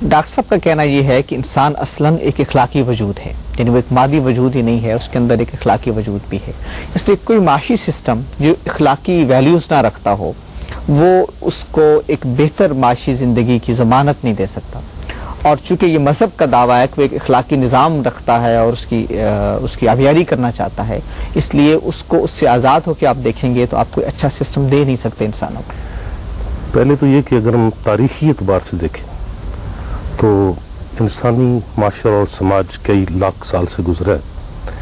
Doctor صاحب کا کہنا یہ ہے کہ انسان اصلاً ایک اخلاقی وجود ہے، یعنی وہ ایک مادی وجود ہی نہیں ہے، اس کے اندر ایک اخلاقی وجود بھی ہے، اس لیے کوئی معاشی سسٹم جو اخلاقی ویلیوز نہ رکھتا ہو وہ اس کو ایک بہتر معاشی زندگی کی ضمانت نہیں دے سکتا. اور چونکہ یہ مذہب کا دعویٰ ہے کہ وہ ایک اخلاقی نظام رکھتا ہے اور اس کی آبیاری کرنا چاہتا ہے، اس لیے اس کو اس سے آزاد ہو کے آپ دیکھیں گے تو آپ کوئی اچھا سسٹم دے نہیں سکتے انسانوں کو. پہلے تو یہ کہ اگر ہم تاریخی اعتبار سے دیکھیں تو انسانی معاشرہ اور سماج کئی لاکھ سال سے گزرا ہے،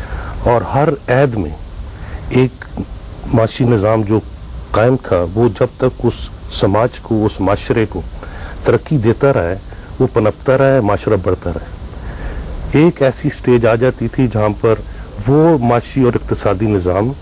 اور ہر عہد میں ایک معاشی نظام جو قائم تھا وہ جب تک اس سماج کو، اس معاشرے کو ترقی دیتا رہا ہے، وہ پنپتا رہا ہے، معاشرہ بڑھتا رہا ہے. ایک ایسی سٹیج آ جاتی تھی جہاں پر وہ معاشی اور اقتصادی نظام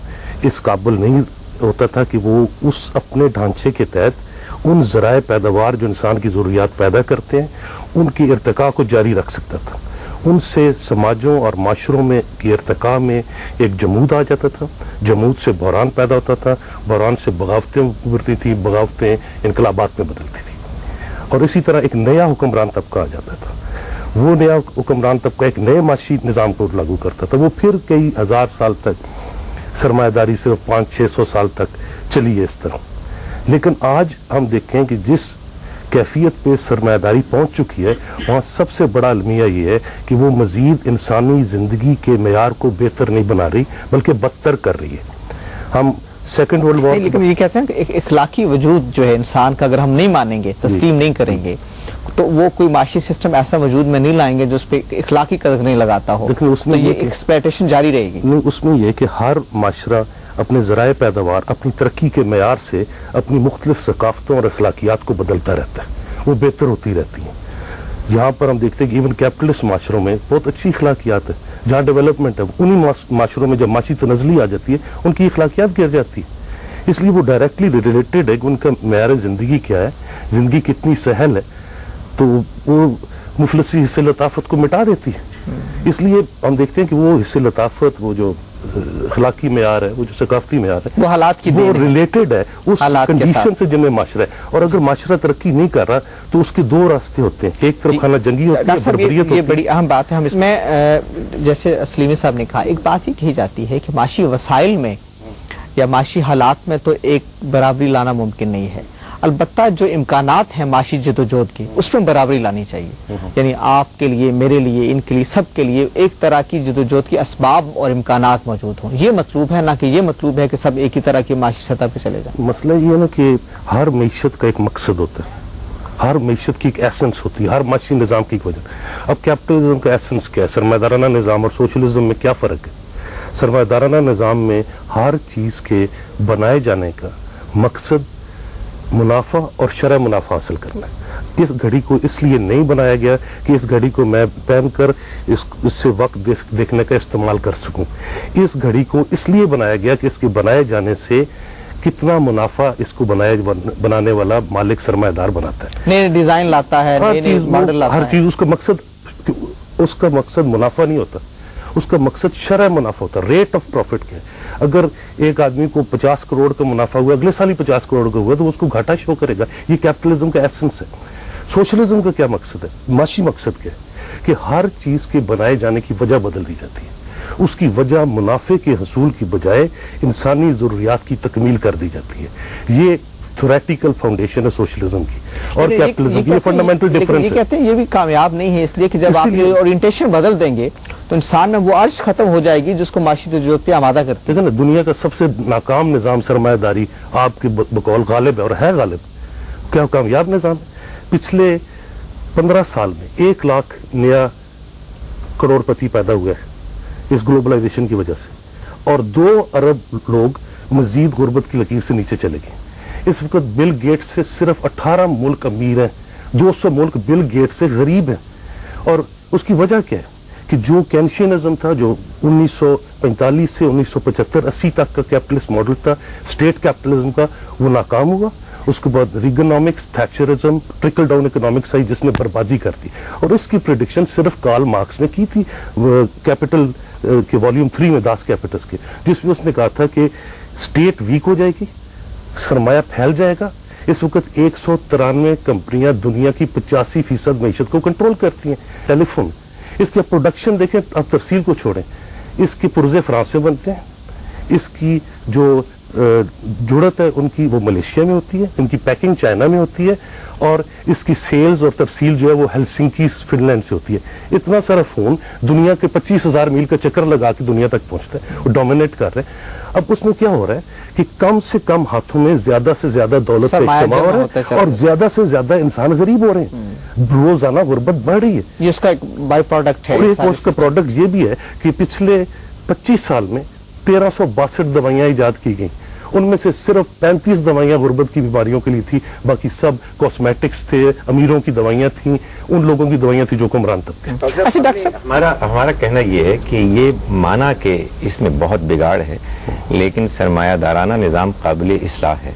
اس قابل نہیں ہوتا تھا کہ وہ اس اپنے ڈھانچے کے تحت ان ذرائع پیداوار جو انسان کی ضروریات پیدا کرتے ہیں ان کی ارتقاء کو جاری رکھ سکتا تھا. ان سے سماجوں اور معاشروں میں کی ارتقاء میں ایک جمود آ جاتا تھا، جمود سے بحران پیدا ہوتا تھا، بحران سے بغاوتیں ابھرتی تھیں، بغاوتیں انقلابات میں بدلتی تھیں، اور اسی طرح ایک نیا حکمران طبقہ آ جاتا تھا. وہ نیا حکمران طبقہ ایک نئے معاشی نظام کو لاگو کرتا تھا. وہ پھر کئی ہزار سال تک سرمایہ داری صرف 500-600 سال تک چلی ہے اس طرح. لیکن آج ہم دیکھیں کہ جس کیفیت پہ سرمایہ داری پہنچ چکی ہے وہاں سب سے بڑا المیہ یہ ہے کہ وہ مزید انسانی زندگی کے معیار کو بہتر نہیں بنا رہی بلکہ بدتر کر رہی ہے. ہم سیکنڈ ورلڈ وار، لیکن یہ کہتے ہیں کہ ایک اخلاقی وجود جو ہے انسان کا اگر ہم نہیں مانیں گے، تسلیم نہیں کریں گے تو وہ کوئی معاشی سسٹم ایسا وجود میں نہیں لائیں گے جو اس پہ اخلاقی قدر نہیں لگاتا ہو، تو یہ ایکسپلائٹیشن جاری رہے گی. نہیں، اس میں یہ کہ ہر معاشرہ اپنے ذرائع پیداوار، اپنی ترقی کے معیار سے اپنی مختلف ثقافتوں اور اخلاقیات کو بدلتا رہتا ہے، وہ بہتر ہوتی رہتی ہیں. یہاں پر ہم دیکھتے ہیں کہ ایون کیپٹلسٹ معاشروں میں بہت اچھی اخلاقیات ہے، جہاں ڈیولپمنٹ ہے انہی معاشروں میں جب معاشی تنزلی آ جاتی ہے ان کی اخلاقیات گر جاتی ہے. اس لیے وہ ڈائریکٹلی ریلیٹڈ ہے کہ ان کا معیار زندگی کیا ہے، زندگی کتنی سہل ہے، تو وہ مفلسی حصے لطافت کو مٹا دیتی ہے. اس لیے ہم دیکھتے ہیں کہ وہ حصے لطافت، وہ جو اخلاقی معیار ہے، وہ جو ثقافتی معیار ہے، وہ حالات کی وہ ریلیٹڈ ہے اس کنڈیشن سے جن میں معاشرہ ہے. اور اگر معاشرہ ترقی نہیں کر رہا تو اس کے دو راستے ہوتے ہیں، ایک طرف خانہ جنگی ہوتی ہے، بربریت ہوتی ہے. یہ بڑی اہم بات ہے. ہم اس میں جیسے سلیمی صاحب نے کہا، ایک بات یہ کہی جاتی ہے کہ معاشی وسائل میں یا معاشی حالات میں تو ایک برابری لانا ممکن نہیں ہے، البتہ جو امکانات ہیں معاشی جدوجہد کی اس میں برابری لانی چاہیے. یعنی آپ کے لیے، میرے لیے، ان کے لیے، سب کے لیے ایک طرح کی جدوجہد کی اسباب اور امکانات موجود ہوں. یہ مطلوب ہے، نہ کہ یہ مطلوب ہے کہ سب ایک ہی طرح کی معاشی سطح پہ چلے جائیں. مسئلہ یہ ہے نا کہ ہر معیشت کا ایک مقصد ہوتا ہے، ہر معیشت کی ایک ایسنس ہوتی ہے، ہر معاشی نظام کی ایک وجہ. اب کیپٹلزم کا ایسنس کیا ہے؟ سرمایہ دارانہ نظام اور سوشلزم میں کیا فرق ہے؟ سرمایہ دارانہ نظام میں ہر چیز کے بنائے جانے کا مقصد منافع اور شرح منافع حاصل کرنا ہے. اس گھڑی کو اس لیے نہیں بنایا گیا کہ اس گھڑی کو میں پہن کر اس سے وقت دیکھنے کا استعمال کر سکوں. اس گھڑی کو اس لیے بنایا گیا کہ اس کے بنائے جانے سے کتنا منافع اس کو بنانے والا مالک سرمایہ دار بناتا ہے، نئے ڈیزائن لاتا ہے، ہر چیز. اس کا مقصد منافع نہیں ہوتا، اس کا مقصد شرح منافع ہوتا ہے، ریٹ آف پروفٹ کیا ہے. اگر ایک آدمی کو 50 کروڑ کا منافع ہوا، اگلے سال ہی 50 کروڑ کا ہوا، تو اس کو گھاٹا شو کرے گا. یہ کیپٹلزم کا ایسنس ہے. سوشلزم کا کیا مقصد ہے؟ معاشی مقصد کیا ہے کہ ہر چیز کے بنائے جانے کی وجہ بدل دی جاتی ہے. اس کی وجہ منافع کے حصول کی بجائے انسانی ضروریات کی تکمیل کر دی جاتی ہے. یہ تھیوریٹیکل فاؤنڈیشن ہے سوشلزم کی اور کیپٹلزم کی. یہ فنڈامنٹل ڈفرنس ہے. یہ کہتے ہیں یہ بھی کامیاب نہیں ہے اس لیے کہ جب آپ یہ اورینٹیشن بدل دیں گے تو انسان میں وہ عرض ختم ہو جائے گی جس کو معاشی تجربات پہ آمادہ کرتے ہیں. دنیا کا سب سے ناکام نظام سرمایہ داری آپ کے بقول غالب ہے، اور ہے غالب. کیا کامیاب نظام ہے؟ پچھلے 15 سال میں 1 لاکھ نیا کروڑ پتی پیدا ہوا ہے اس گلوبلائزیشن کی وجہ سے، اور 2 ارب لوگ مزید غربت کی لکیر سے نیچے چلے گئے. اس وقت بل گیٹ سے صرف 18 ملک امیر ہیں، 200 ملک بل گیٹ سے غریب ہیں. اور اس کی وجہ کیا ہے کہ جو کینشینزم تھا، جو 1945 سے 1975-80 تک کا کیپٹلسٹ ماڈل تھا اسٹیٹ کیپٹلزم کا، وہ ناکام ہوا. اس کے بعد ریگنامکس، تھیچرزم، ٹرکل ڈاؤن اکنامکس آئی جس نے بربادی کر دی. اور اس کی پریڈکشن صرف کارل مارکس نے کی تھی کیپٹل کے والیوم 3 میں داس کیپٹلس کے، جس میں اس نے کہا تھا کہ اسٹیٹ ویک ہو جائے گی، سرمایہ پھیل جائے گا، اس وقت 193 کمپنیاں دنیا کی 85% معیشت کو کنٹرول کرتی ہیں. ٹیلی فون اس کی پروڈکشن دیکھیں, اب تفصیل کو چھوڑیں, اس کے پرزے فرانس میں بنتے ہیں, اس کی جو جڑت ہے ان کی وہ ملیشیا میں ہوتی ہے, ان کی پیکنگ چائنا میں ہوتی ہے, اور اس کی سیلز اور ترسیل جو ہے وہ ہیلسنکی فن لینڈ سے ہوتی ہے. اتنا سارا فون دنیا کے 25,000 میل کا چکر لگا کے دنیا تک پہنچتا ہے, وہ ڈومینیٹ کر رہے ہیں. اب اس میں کیا ہو رہا ہے کہ کم سے کم ہاتھوں میں زیادہ سے زیادہ دولت کا اجتماع ہو رہا ہے, اور زیادہ سے زیادہ انسان غریب ہو رہے ہیں. روزانہ غربت بڑھ رہی ہے. یہ اس کا ایک بائی پروڈکٹ ہے. اور ایک اس کا پروڈکٹ یہ بھی ہے کہ پچھلے 25 سال میں 1362 دوائیاں ایجاد کی گئیں. ان میں سے صرف 35 دوائیاں غربت کی بیماریوں کے لیے تھی, باقی سب کاسمیٹکس تھے, امیروں کی دوائیاں تھیں, ان لوگوں کی دوائیاں تھیں جو حکمران طبقے. اچھا ڈاکٹر صاحب, ہمارا کہنا یہ ہے کہ یہ مانا کہ اس میں بہت بگاڑ ہے, لیکن سرمایہ دارانہ نظام قابل اصلاح ہے.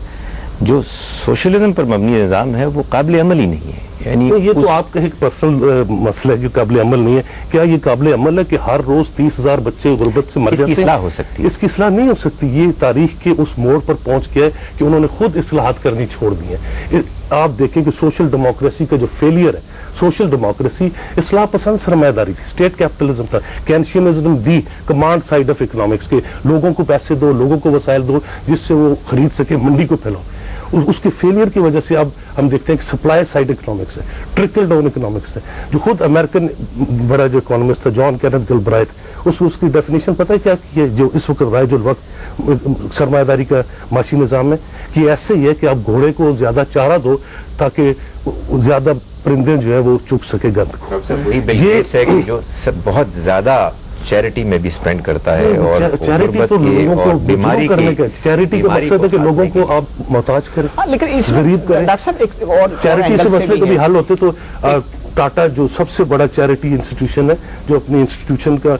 جو سوشلزم پر مبنی نظام ہے وہ قابل عمل ہی نہیں ہے. یعنی یہ تو آپ کا ایک پرسنل مسئلہ ہے کہ قابل عمل نہیں ہے. کیا یہ قابل عمل ہے کہ ہر روز 30,000 بچے غربت سے مر جاتے ہیں؟ اس کی اصلاح ہو سکتی ہے. اس کی اصلاح نہیں ہو سکتی. یہ تاریخ کے اس موڑ پر پہنچ گیا ہے کہ انہوں نے خود اصلاحات کرنی چھوڑ دی ہیں. آپ دیکھیں کہ سوشل ڈیموکریسی کا جو فیلئر ہے, سوشل ڈیموکریسی اصلاح پسند سرمایہ داری تھی, اسٹیٹ کیپٹلزم تھا, کینشینزم دی کمانڈ سائیڈ آف اکنامکس کے لوگوں کو پیسے دو, لوگوں کو وسائل دو جس سے وہ خرید سکے, منڈی کو پھیلاؤ. اس کے فیلئر کی وجہ سے اب ہم دیکھتے ہیں کہ سپلائی سائڈ اکنامکس ہے, ٹرکل ڈاؤن اکنامکس ہے. جو خود امریکن بڑا جو اکانومسٹ تھا جان کینتھ گلبرائٹ, اس کی ڈیفینیشن پتہ ہے کیا کہ جو اس وقت رائج الوقت سرمایہ داری کا معاشی نظام ہے کہ ایسے ہی ہے کہ آپ گھوڑے کو زیادہ چارہ دو تاکہ زیادہ پرندے جو ہے وہ چک سکے گند کو. وہی بل گیٹس ہے کہ جو بہت زیادہ چیریٹی میں بھی سپینڈ کرتا ہے, اور چیریٹی تو لوگوں کو بیماری کرنے کا, چیریٹی کا مقصد ہے کہ لوگوں کو آپ محتاج کریں, لیکن اس غریب کریں. ڈاکٹر صاحب ایک اور چیریٹی سے مسئلے کبھی حل ہوتے تو ٹاٹا جو سب سے بڑا چیریٹی انسٹیٹیوشن ہے, جو اپنی انسٹیٹیوشن کا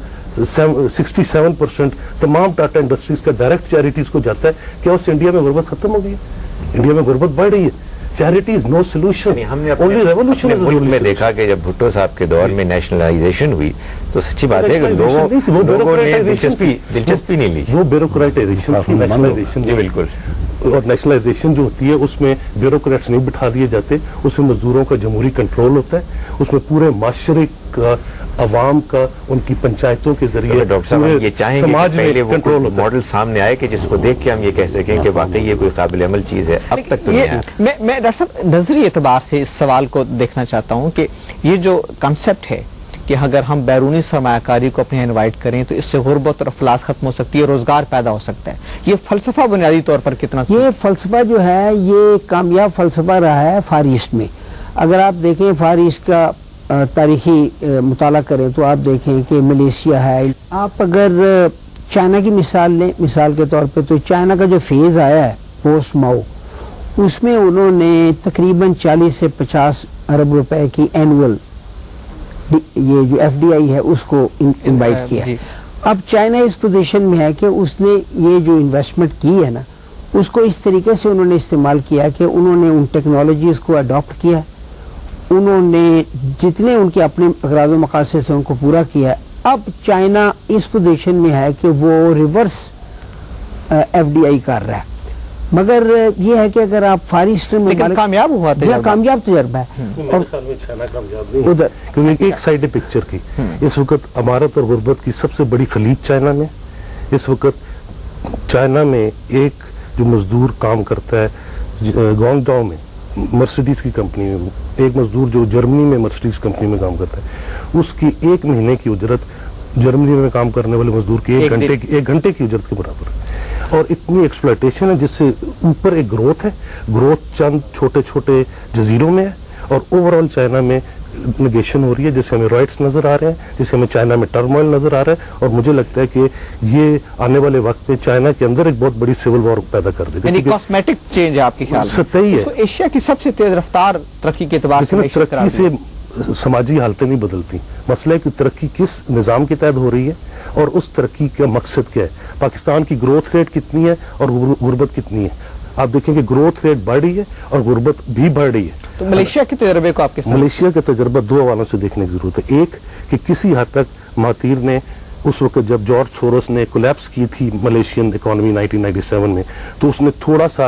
67% تمام ٹاٹا انڈسٹریز کا ڈائریکٹ چیریٹیز کو جاتا ہے, کیا اس سے انڈیا میں غربت ختم ہو گئی ہے؟ انڈیا میں غربت بڑھ رہی ہے. چیریٹی از نو سولوشن. ہم نے اپنے ملک میں دیکھا کہ جب بھٹو صاحب کے دور میں نیشنلائزیشن ہوئی تو سچی بات ہے کہ لوگوں نے دلچسپی نہیں لی. وہ بیوروکریٹائزیشن تھی, نیشنلائزیشن. جی بالکل. اور نیشنلائزیشن جو ہوتی ہے اس میں بیوروکریٹس نہیں بٹھا دیے جاتے, اس میں مزدوروں کا جمہوری کنٹرول ہوتا ہے, اس میں پورے معاشرے کا, عوام کا, ان کی پنچایتوں کے ذریعے ڈاکٹر صاحب یہ چاہیں گے کہ پہلے وہ ماڈل سامنے آئے کہ جس کو دیکھ کے ہم یہ کہہ سکیں کہ واقعی یہ کوئی قابل عمل چیز ہے. اب تک تو نہیں ہے. میں ڈاکٹر صاحب نظری اعتبار سے اس سوال کو دیکھنا چاہتا ہوں کہ یہ جو کنسپٹ ہے کہ اگر ہم بیرونی سرمایہ کاری کو اپنے انوائٹ کریں تو اس سے غربت اور افلاس ختم ہو سکتی ہے, روزگار پیدا ہو سکتا ہے, یہ فلسفہ بنیادی طور پر کتنا یہ فلسفہ جو ہے یہ کامیاب فلسفہ رہا ہے فار ایسٹ میں. اگر آپ دیکھیں فار ایسٹ کا تاریخی مطالعہ کریں تو آپ دیکھیں کہ ملیشیا ہے. آپ اگر چائنا کی مثال لیں مثال کے طور پہ, تو چائنا کا جو فیز آیا ہے پوسٹ ماؤ, اس میں انہوں نے تقریباً 40 سے 50 ارب روپے کی اینول یہ جو ایف ڈی آئی ہے اس کو انوائٹ کیا. اب چائنا اس پوزیشن میں ہے کہ اس نے یہ جو انویسٹمنٹ کی ہے نا, اس کو اس طریقے سے انہوں نے استعمال کیا کہ انہوں نے ان ٹیکنالوجیز کو اڈاپٹ کیا, انہوں نے جتنے ان کے اپنے اغراض و مقاصد سے ان کو پورا کیا. اب چائنا اس پوزیشن میں ہے کہ وہ ریورس ایف ڈی آئی کر رہا ہے, مگر یہ ہے کہ اگر آپ فار ایسٹرن میں کامیاب ہوا تھا, کامیاب تجربہ ہے. اور چائنا کامیاب نہیں ادھر, کیونکہ ایک سائڈ پکچر کی اس وقت امارت اور غربت کی سب سے بڑی خلیج چائنا میں. اس وقت چائنا میں ایک جو مزدور کام کرتا ہے گونگ ڈاؤ میں مرسیڈیز کی کمپنی میں, ایک مزدور جو جرمنی میں مرسیڈیز کمپنی میں کام کرتا ہے, اس کی ایک مہینے کی اجرت جرمنی میں کام کرنے والے مزدور کی ایک گھنٹے کی اجرت کے برابر ہے. اور اتنی ایکسپلائٹیشن ہے جس سے اوپر ایک گروتھ ہے, گروتھ چند چھوٹے چھوٹے جزیروں میں ہے, اور اوورآل چائنا میں نگیشن ہو رہی ہے, جسے ہمیں رائٹس نظر آ رہے ہیں, جسے ہمیں چائنا میں ٹرموائل نظر آ رہا ہے. اور مجھے لگتا ہے کہ یہ آنے والے وقت میں چائنا کے اندر ایک بہت بڑی سول وار پیدا کر دے گا. یعنی کاسمیٹک چینج ہے آپ کے خیال میں؟ ایشیا کی سب سے تیز رفتار ترقی کے اعتبار سے ترقی سے سماجی حالتیں نہیں بدلتی. مسئلہ ہے کہ ترقی کس نظام کے تحت ہو رہی ہے اور اس ترقی کا مقصد کیا ہے. پاکستان کی گروتھ ریٹ کتنی ہے اور غربت کتنی ہے؟ آپ دیکھیں کہ گروتھ ریٹ بڑھ رہی ہے اور غربت بھی بڑھ رہی ہے. تو ملیشیا کے تجربے کو آپ کے ساتھ ملیشیا کا تجربہ دو حوالوں سے دیکھنے کی ضرورت ہے. ایک کہ کسی حد تک مہاتیر نے اس وقت جب جارج سورس نے کولیپس کی تھی ملیشین اکانومی 1997 میں, تو اس نے تھوڑا سا